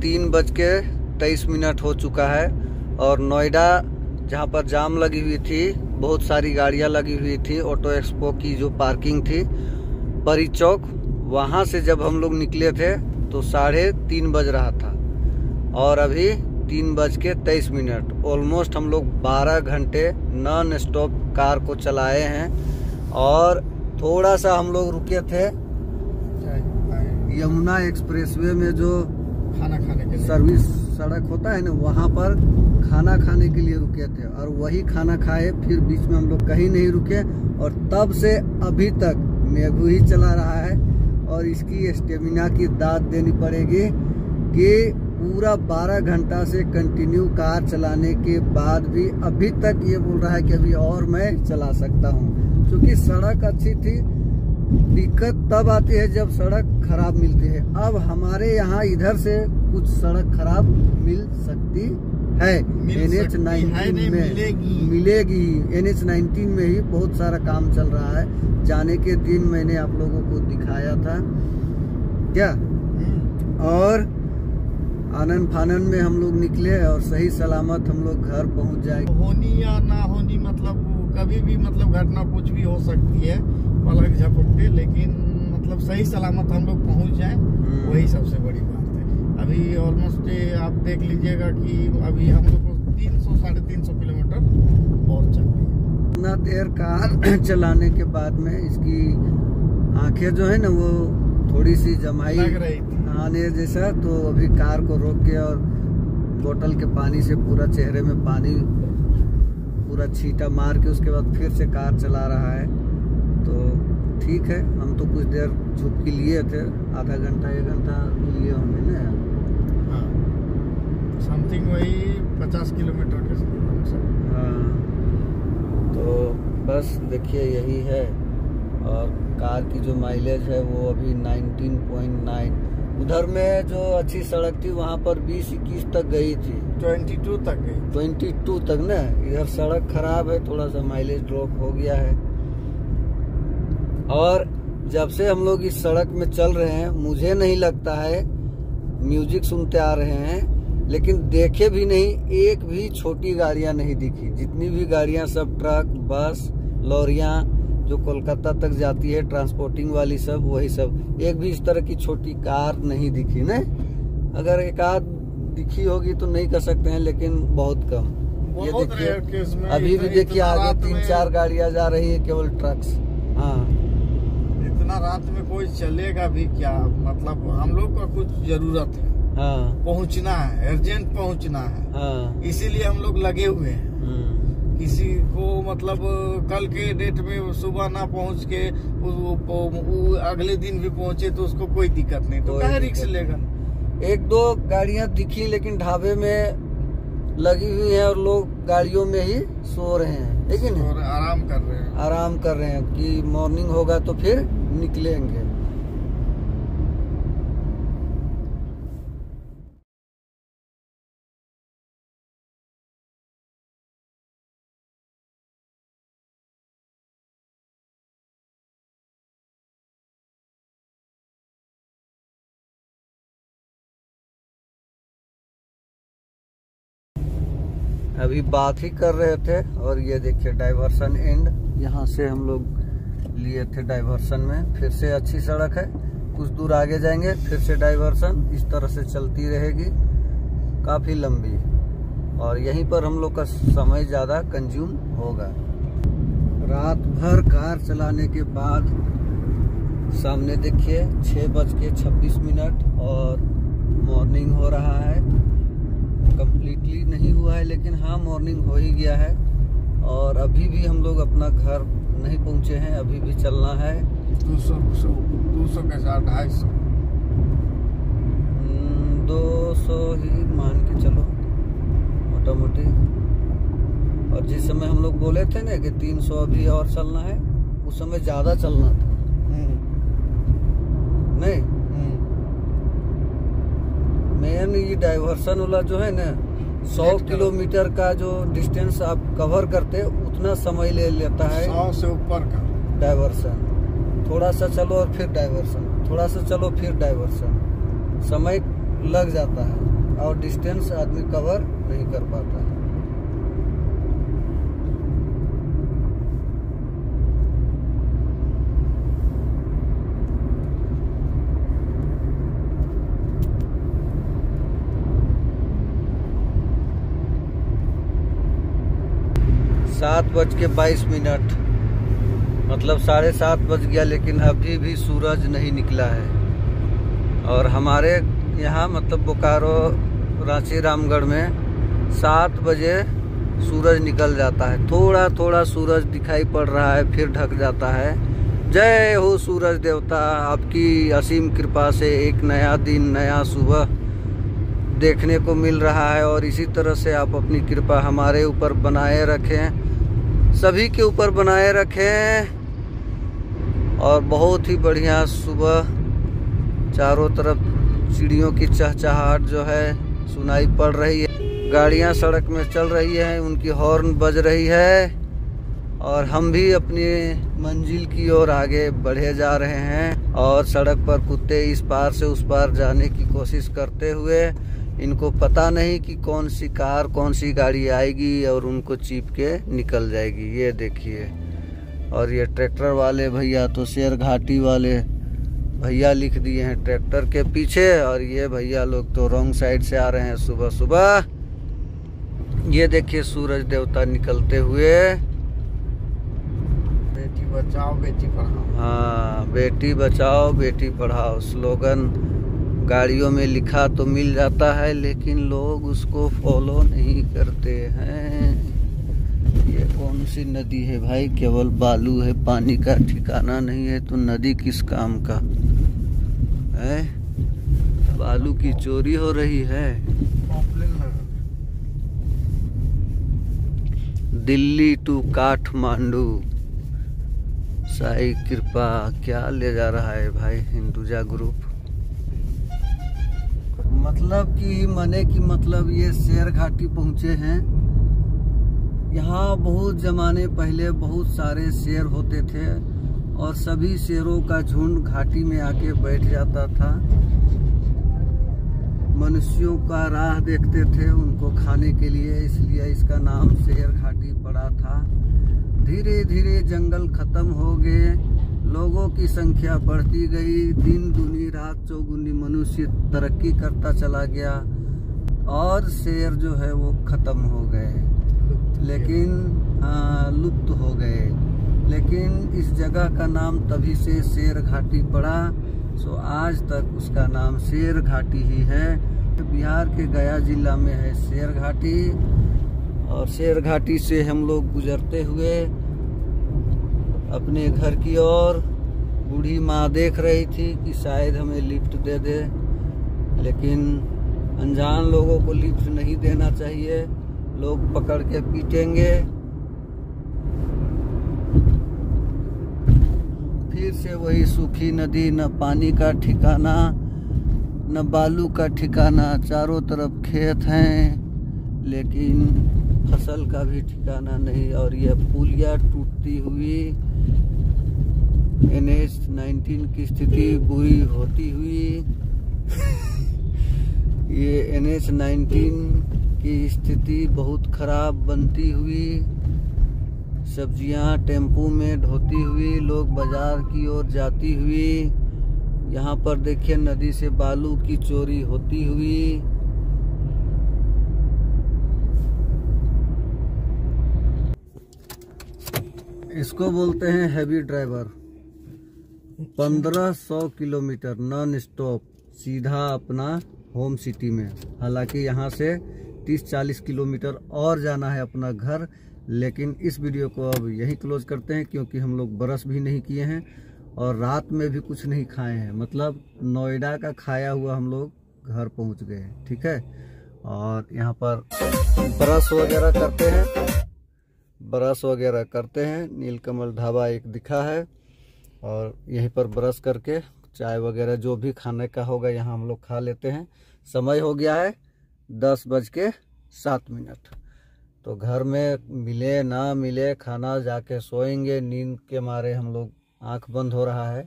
3:23 हो चुका है और नोएडा जहां पर जाम लगी हुई थी, बहुत सारी गाड़ियां लगी हुई थी, ऑटो एक्सपो की जो पार्किंग थी परी चौक, वहां से जब हम लोग निकले थे तो 3:30 बज रहा था और अभी 3:23। ऑलमोस्ट हम लोग 12 घंटे नॉन स्टॉप कार को चलाए हैं। और थोड़ा सा हम लोग रुके थे यमुना एक्सप्रेसवे में, जो खाना खाने के लिए सर्विस सड़क होता है ना, वहाँ पर खाना खाने के लिए रुके थे और वही खाना खाए। फिर बीच में हम लोग कहीं नहीं रुके और तब से अभी तक मेघू ही चला रहा है। और इसकी स्टेमिना की दाद देनी पड़ेगी कि पूरा 12 घंटा से कंटिन्यू कार चलाने के बाद भी अभी तक ये बोल रहा है कि अभी और मैं चला सकता हूँ। क्योंकि सड़क अच्छी थी, दिक्कत तब आती है जब सड़क खराब मिलती है। अब हमारे यहाँ इधर से कुछ सड़क खराब मिल सकती है, NH-19 में मिलेगी। NH-19 में ही बहुत सारा काम चल रहा है। जाने के दिन मैंने आप लोगों को दिखाया था क्या, और आनन फानन में हम लोग निकले और सही सलामत हम लोग घर पहुंच जाएंगे। होनी या ना होनी, मतलब कभी भी मतलब घटना कुछ भी हो सकती है पलक झपकते, लेकिन मतलब सही सलामत हम लोग पहुंच जाएं, वही सबसे बड़ी बात है। अभी ऑलमोस्ट आप देख लीजिएगा कि अभी हम लोग को 300-350 किलोमीटर और चल रही है। इतना देर कार चलाने के बाद में इसकी आंखें जो है ना वो थोड़ी सी जमाई लग रही थी आने जैसा। तो अभी कार को रोक के और बोतल के पानी से पूरा चेहरे में पानी पूरा छींटा मार के उसके बाद फिर से कार चला रहा है। तो ठीक है, हम तो कुछ देर झुपकी लिए थे, आधा घंटा 1 घंटा लिए होंगे ना। हाँ, समथिंग वही 50 किलोमीटर के समथिंग। हाँ, तो बस देखिए यही है। और कार की जो माइलेज है वो अभी 19.9। उधर में जो अच्छी सड़क थी वहाँ पर 20-21 तक गई थी, 22 तक गई, 22 तक ना। इधर सड़क खराब है, थोड़ा सा माइलेज ड्रॉप हो गया है। और जब से हम लोग इस सड़क में चल रहे हैं, मुझे नहीं लगता है, म्यूजिक सुनते आ रहे हैं लेकिन देखे भी नहीं, एक भी छोटी गाड़ियां नहीं दिखी। जितनी भी गाड़ियां सब ट्रक, बस, लॉरियां जो कोलकाता तक जाती है ट्रांसपोर्टिंग वाली, सब वही सब। एक भी इस तरह की छोटी कार नहीं दिखी ना। अगर एक आध दिखी होगी तो नहीं कर सकते हैं, लेकिन बहुत कम। ये देखिए अभी भी देखिए आगे 3-4 गाड़ियां जा रही है, केवल ट्रक्स। हाँ, इतना रात में कोई चलेगा भी क्या? मतलब हम लोग का कुछ जरूरत है, हाँ, पहुंचना है, अर्जेंट पहुंचना है। हाँ, इसीलिए हम लोग लगे हुए हैं। किसी को मतलब कल के डेट में सुबह ना पहुंच के अगले दिन भी पहुंचे तो उसको कोई दिक्कत नहीं, तो क्या रिक्स लेगा। 1-2 गाड़ियां दिखी लेकिन ढाबे में लगी हुई है और लोग गाड़ियों में ही सो रहे हैं, लेकिन आराम कर रहे हैं कि मॉर्निंग होगा तो फिर निकलेंगे। अभी बात ही कर रहे थे और ये देखिए डाइवर्सन एंड, यहाँ से हम लोग लिए थे डाइवर्सन में। फिर से अच्छी सड़क है, कुछ दूर आगे जाएंगे फिर से डाइवर्सन, इस तरह से चलती रहेगी काफी लंबी। और यहीं पर हम लोग का समय ज्यादा कंज्यूम होगा। रात भर कार चलाने के बाद सामने देखिए 6:26 और मॉर्निंग हो रहा है। कंप्लीटली नहीं हुआ है लेकिन हाँ मॉर्निंग हो ही गया है। और अभी भी हम लोग अपना घर नहीं पहुंचे हैं, अभी भी चलना है 200 के साथ 250, 200 ही मान के चलो मोटा मोटी। और जिस समय हम लोग बोले थे ना कि 300 अभी और चलना है, उस समय ज्यादा चलना था नहीं। मेन ये डाइवर्सन वाला जो है ना, 100 किलोमीटर का जो डिस्टेंस आप कवर करते उतना समय ले लेता है। 100 से ऊपर का डाइवर्सन, थोड़ा सा चलो और फिर डाइवर्सन, थोड़ा सा चलो फिर डाइवर्सन, समय लग जाता है। और डिस्टेंस आदमी कवर नहीं कर पाता है। सात बज के 22 मिनट, मतलब 7:30 बज गया, लेकिन अभी भी सूरज नहीं निकला है। और हमारे यहाँ मतलब बोकारो, रांची, रामगढ़ में 7 बजे सूरज निकल जाता है। थोड़ा थोड़ा सूरज दिखाई पड़ रहा है, फिर ढक जाता है। जय हो सूरज देवता, आपकी असीम कृपा से एक नया दिन, नया सुबह देखने को मिल रहा है। और इसी तरह से आप अपनी कृपा हमारे ऊपर बनाए रखें, सभी के ऊपर बनाए रखें। और बहुत ही बढ़िया सुबह, चारों तरफ चिड़ियों की चहचहाहट जो है सुनाई पड़ रही है। गाड़ियां सड़क में चल रही हैं, उनकी हॉर्न बज रही है। और हम भी अपनी मंजिल की ओर आगे बढ़े जा रहे हैं। और सड़क पर कुत्ते इस पार से उस पार जाने की कोशिश करते हुए, इनको पता नहीं कि कौन सी कार, कौन सी गाड़ी आएगी और उनको चीप के निकल जाएगी। ये देखिए। और ये ट्रैक्टर वाले भैया तो शेर घाटी वाले भैया लिख दिए हैं ट्रैक्टर के पीछे। और ये भैया लोग तो रॉन्ग साइड से आ रहे हैं सुबह सुबह। ये देखिए सूरज देवता निकलते हुए। बेटी बचाओ बेटी पढ़ाओ। हाँ, बेटी बचाओ बेटी पढ़ाओ स्लोगन गाड़ियों में लिखा तो मिल जाता है, लेकिन लोग उसको फॉलो नहीं करते हैं। ये कौन सी नदी है भाई? केवल बालू है, पानी का ठिकाना नहीं है, तो नदी किस काम का है? बालू की चोरी हो रही है। दिल्ली टू काठमांडू, साई कृपा क्या ले जा रहा है भाई हिंदुजा ग्रुप। मतलब कि मने की मतलब ये शेर घाटी पहुँचे हैं। यहाँ बहुत ज़माने पहले बहुत सारे शेर होते थे और सभी शेरों का झुंड घाटी में आके बैठ जाता था। मनुष्यों का राह देखते थे उनको खाने के लिए, इसलिए इसका नाम शेर घाटी पड़ा था। धीरे धीरे जंगल खत्म हो गए, लोगों की संख्या बढ़ती गई, दिन दूनी रात चौगुनी, मनुष्य तरक्की करता चला गया और शेर जो है वो खत्म हो गए, लेकिन लुप्त हो गए। लेकिन इस जगह का नाम तभी से शेर घाटी पड़ा। सो आज तक उसका नाम शेर घाटी ही है। बिहार के गया जिला में है शेर घाटी। और शेर घाटी से हम लोग गुजरते हुए अपने घर की ओर, बूढ़ी माँ देख रही थी कि शायद हमें लिफ्ट दे दे, लेकिन अनजान लोगों को लिफ्ट नहीं देना चाहिए, लोग पकड़ के पीटेंगे। फिर से वही सूखी नदी, न पानी का ठिकाना, न बालू का ठिकाना, चारों तरफ खेत हैं लेकिन फसल का भी ठिकाना नहीं। और यह पुलिया टूटती हुई NH 19 की स्थिति बुरी होती हुई ये NH 19 की स्थिति बहुत खराब बनती हुई, सब्जियां टेम्पू में ढोती हुई, लोग बाजार की ओर जाती हुई। यहाँ पर देखिए नदी से बालू की चोरी होती हुई। इसको बोलते हैं heavy driver. 1500 kilometre non stop सीधा अपना होम सिटी में। हालांकि यहाँ से 30-40 किलोमीटर और जाना है अपना घर। लेकिन इस वीडियो को अब यहीं क्लोज करते हैं, क्योंकि हम लोग ब्रश भी नहीं किए हैं और रात में भी कुछ नहीं खाए हैं। मतलब नोएडा का खाया हुआ हम लोग घर पहुँच गए। ठीक है। और यहाँ पर ब्रश वगैरह करते हैं। नीलकमल ढाबा एक दिखा है और यहीं पर ब्रश करके चाय वगैरह जो भी खाने का होगा यहाँ हम लोग खा लेते हैं। समय हो गया है 10:07। तो घर में मिले ना मिले खाना जाके सोएंगे। नींद के मारे हम लोग आँख बंद हो रहा है।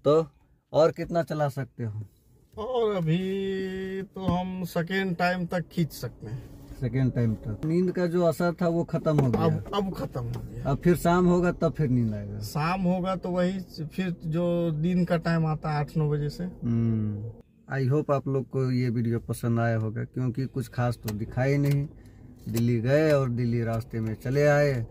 तो और कितना चला सकते हो? और अभी तो हम सेकेंड टाइम तक खींच सकते हैं। सेकेंड टाइम तक नींद का जो असर था वो खत्म हो गया। अब खत्म हो गया। अब फिर शाम होगा तब फिर नींद आएगा। शाम होगा तो वही फिर जो दिन का टाइम आता है 8-9 बजे से। आई होप आप लोग को ये वीडियो पसंद आया होगा, क्योंकि कुछ खास तो दिखाई नहीं। दिल्ली गए और दिल्ली रास्ते में चले आए।